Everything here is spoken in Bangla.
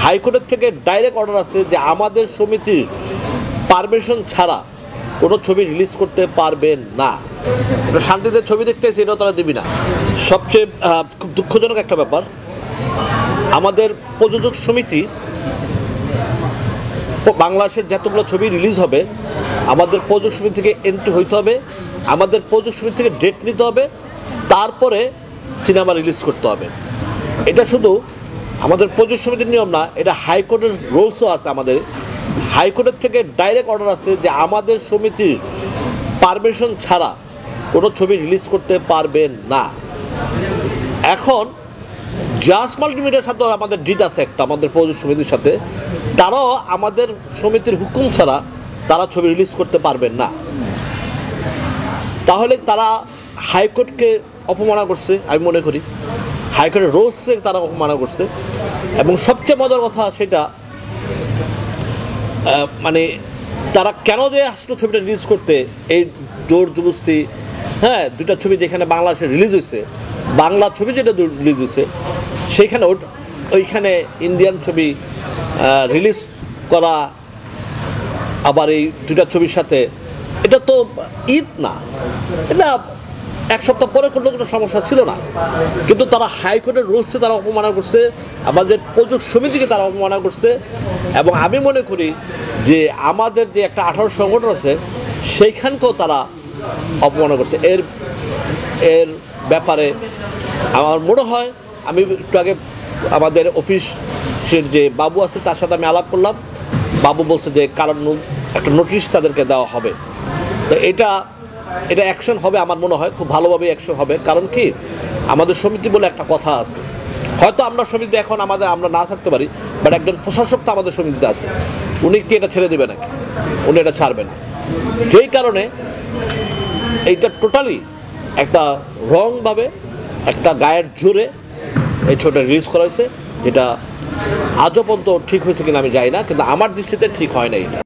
হাইকোর্টের থেকে ডাইরেক্ট অর্ডার আছে যে আমাদের সমিতির পারমিশন ছাড়া কোনো ছবি রিলিজ করতে পারবেন না। শান্তিতে ছবি দেখতেছি, এটাও তারা দিবি না। সবচেয়ে খুব দুঃখজনক একটা ব্যাপার, আমাদের প্রযোজক সমিতি বাংলাদেশের যতগুলো ছবি রিলিজ হবে আমাদের প্রযোজক সমিতি থেকে এন্ট্রি হইতে হবে, আমাদের প্রযোজক সমিতি থেকে ডেট নিতে হবে, তারপরে সিনেমা রিলিজ করতে হবে। এটা শুধু আমাদের প্রযোজক সমিতির নিয়ম না, এটা হাইকোর্টের রুলসও আছে। আমাদের হাইকোর্টের থেকে ডাইরেক্ট অর্ডার আছে যে আমাদের সমিতির পারমিশন ছাড়া কোনো ছবি রিলিজ করতে পারবেন না। এখন জাস্ট মাল্টিমিডিয়ার সাথে আমাদের ডিট আছে একটা, আমাদের প্রযোজক সমিতির সাথে, তারাও আমাদের সমিতির হুকুম ছাড়া তারা ছবি রিলিজ করতে পারবেন না। তাহলে তারা হাইকোর্টকে অপমাননা করছে, আমি মনে করি হাইকোর্টের রুলসকে তারা অপমাননা করছে। এবং সবচেয়ে মজার কথা সেটা, মানে তারা কেন যে আসলো ছবিটা রিলিজ করতে, এই জোর জবস্তি। হ্যাঁ, দুটা ছবি যেখানে বাংলাদেশে রিলিজ হয়েছে, বাংলা ছবি যেটা রিলিজ হয়েছে সেইখানে ওইখানে ইন্ডিয়ান ছবি রিলিজ করা, আবার এই দুটা ছবির সাথে, এটা তো ঈদ না, এটা এক সপ্তাহ পরে করলে কোনো সমস্যা ছিল না। কিন্তু তারা হাইকোর্টের রুলসে তারা অপমাননা করছে, আমাদের প্রযোজক সমিতিকে তারা অপমাননা করছে। এবং আমি মনে করি যে আমাদের যে একটা 18 সংগঠন আছে সেইখানকেও তারা অপমাননা করছে। এর ব্যাপারে আমার মনে হয়, আমি একটু আগে আমাদের অফিসের যে বাবু আছে তার সাথে আমি আলাপ করলাম, বাবু বলছে যে কারণ একটা নোটিশ তাদেরকে দেওয়া হবে। তো এটা অ্যাকশন হবে, আমার মনে হয় খুব ভালোভাবে অ্যাকশন হবে। কারণ কি, আমাদের সমিতি বলে একটা কথা আছে, হয়তো আমরা সমিতি এখন আমরা না থাকতে পারি, বাট একজন প্রশাসক তো আমাদের সমিতিতে আছে, উনি কি এটা ছেড়ে দেবে নাকি? উনি এটা ছাড়বে না। যেই কারণে এইটা টোটালি একটা রংভাবে, একটা গায়ের জোরে এই ছবিটা রিলিজ করা হয়েছে, যেটা আজও পর্যন্ত ঠিক হয়েছে কিনা আমি জানি না, কিন্তু আমার দৃষ্টিতে ঠিক হয় না এটা।